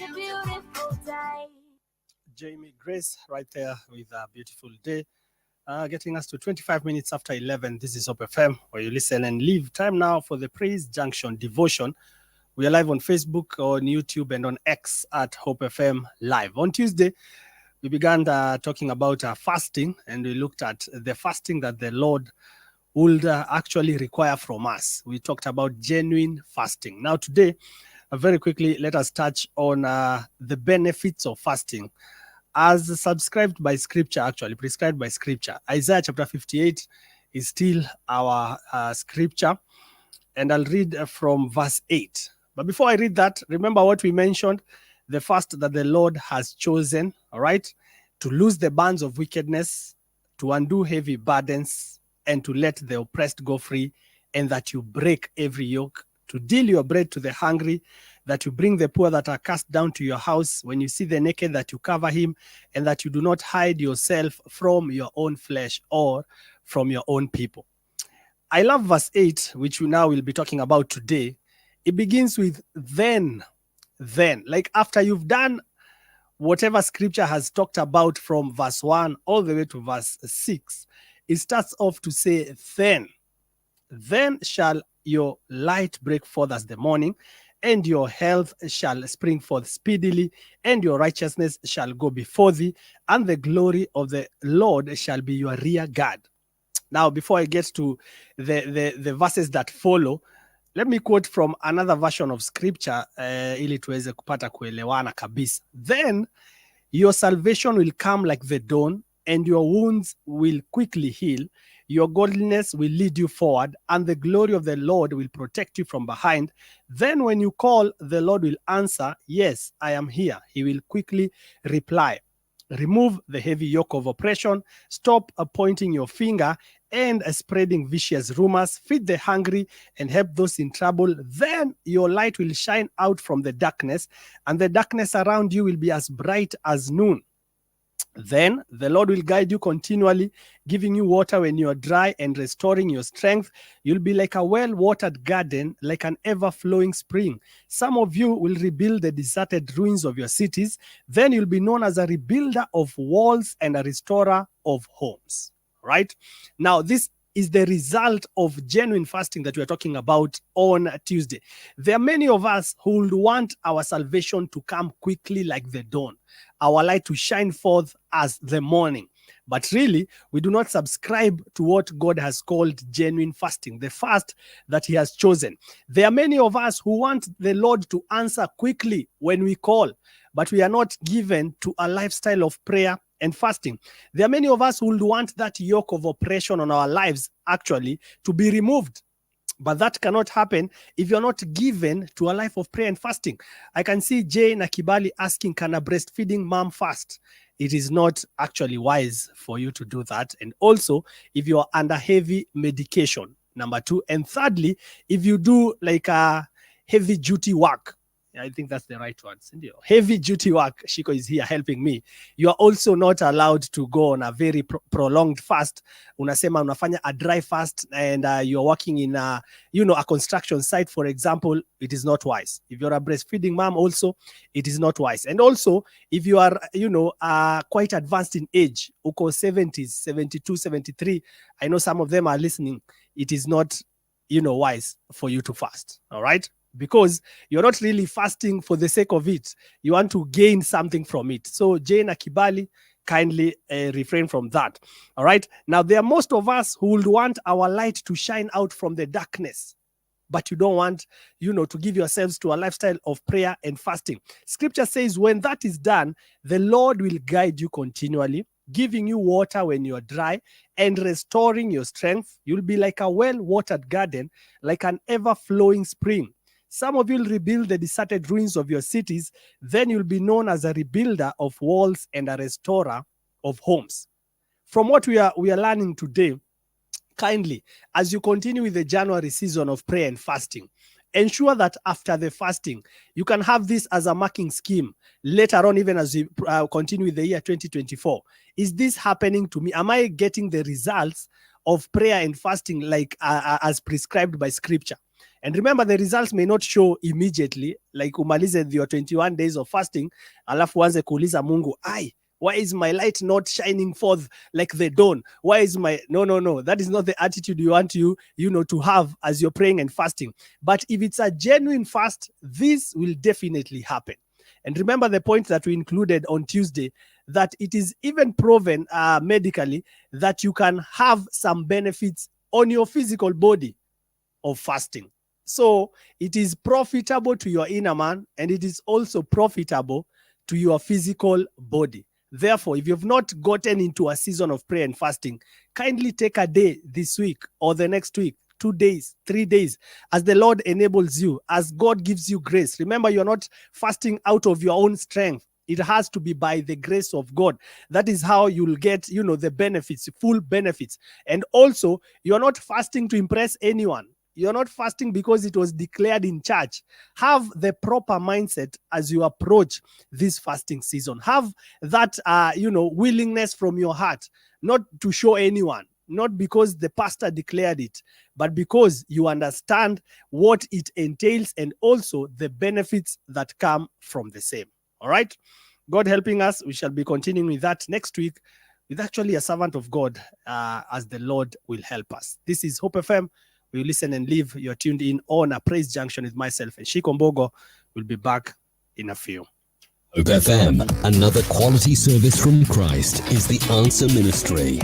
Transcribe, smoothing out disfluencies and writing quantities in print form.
a beautiful day. Jamie Grace right there with a beautiful day. Getting us to 25 minutes after 11. This is Hope FM, where you listen and live. Time now for the Praise Junction devotion. We are live on Facebook, on YouTube, and on X at Hope FM Live. On Tuesday, we began talking about fasting, and we looked at the fasting that the Lord would actually require from us. We talked about genuine fasting. Now today, very quickly, let us touch on the benefits of fasting as subscribed by scripture, actually prescribed by scripture. Isaiah chapter 58 is still our scripture, and I'll read from verse 8. But before I read that, remember what we mentioned, the fast that the Lord has chosen, all right, to loose the bands of wickedness, to undo heavy burdens, and to let the oppressed go free, and that you break every yoke, to deal your bread to the hungry, that you bring the poor that are cast down to your house, when you see the naked, that you cover him, and that you do not hide yourself from your own flesh or from your own people. I love verse 8, which we now will be talking about today. It begins with then. Like after you've done whatever scripture has talked about from verse 1 all the way to verse 6, it starts off to say, then shall your light break forth as the morning, and your health shall spring forth speedily, and your righteousness shall go before thee, and the glory of the Lord shall be your rear guard. Now, before I get to the verses that follow, let me quote from another version of scripture ili tuweze kupata kuelewana kabisa. Then your salvation will come like the dawn, and your wounds will quickly heal. Your godliness will lead you forward, and the glory of the Lord will protect you from behind. Then when you call, the Lord will answer, yes, I am here. He will quickly reply. Remove the heavy yoke of oppression. Stop pointing your finger and spreading vicious rumors. Feed the hungry and help those in trouble. Then your light will shine out from the darkness, and the darkness around you will be as bright as noon. Then the Lord will guide you continually, giving you water when you are dry and restoring your strength. You'll be like a well-watered garden, like an ever-flowing spring. Some of you will rebuild the deserted ruins of your cities. Then you'll be known as a rebuilder of walls and a restorer of homes. Right? Now, this is the result of genuine fasting that we are talking about on Tuesday. There are many of us who would want our salvation to come quickly like the dawn, our light to shine forth as the morning. But really, we do not subscribe to what God has called genuine fasting, the fast that he has chosen. There are many of us who want the Lord to answer quickly when we call, but we are not given to a lifestyle of prayer and fasting. There are many of us who would want that yoke of oppression on our lives actually to be removed. But that cannot happen if you're not given to a life of prayer and fasting. I can see Jay Nakibali asking, can a breastfeeding mom fast? It is not actually wise for you to do that. And also, if you are under heavy medication, number 2. And thirdly, if you do like a heavy duty work, I think that's the right word. Heavy duty work. Shiko is here helping me. You are also not allowed to go on a very prolonged fast. Unasema unafanya a dry fast and you're working in a construction site, for example. It is not wise. If you're a breastfeeding mom also, it is not wise. And also, if you are, quite advanced in age, uko 70s, 72, 73, I know some of them are listening. It is not, wise for you to fast. All right? Because you're not really fasting for the sake of it. You want to gain something from it. So Jane Akibali, kindly refrain from that. All right. Now, there are most of us who would want our light to shine out from the darkness, but you don't want, to give yourselves to a lifestyle of prayer and fasting. Scripture says when that is done, the Lord will guide you continually, giving you water when you're dry and restoring your strength. You'll be like a well-watered garden, like an ever-flowing spring. Some of you will rebuild the deserted ruins of your cities. Then you'll be known as a rebuilder of walls and a restorer of homes. From what we are learning today, kindly, as you continue with the January season of prayer and fasting, ensure that after the fasting, you can have this as a marking scheme later on, even as we continue with the year 2024. Is this happening to me? Am I getting the results of prayer and fasting like as prescribed by scripture? And remember, the results may not show immediately, like umalize your 21 days of fasting, alafu uanze kuuliza Mungu, why is my light not shining forth like the dawn? Why is my... No. That is not the attitude you want to have as you're praying and fasting. But if it's a genuine fast, this will definitely happen. And remember the point that we included on Tuesday, that it is even proven medically that you can have some benefits on your physical body of fasting. So it is profitable to your inner man, and it is also profitable to your physical body. Therefore, if you've not gotten into a season of prayer and fasting, kindly take a day this week or the next week, 2 days, 3 days, as the Lord enables you, as God gives you grace. Remember, you're not fasting out of your own strength. It has to be by the grace of God. That is how you'll get, the benefits, full benefits. And also, you're not fasting to impress anyone. You're not fasting because it was declared in church. Have the proper mindset as you approach this fasting season. Have that, willingness from your heart, not to show anyone, not because the pastor declared it, but because you understand what it entails and also the benefits that come from the same. All right. God helping us, we shall be continuing with that next week with actually a servant of God, as the Lord will help us. This is Hope FM. We listen and live. You're tuned in on a Praise Junction with myself and Shiko Mbogo. We'll be back in a few. Hope FM, another quality service from Christ, is the Answer Ministry.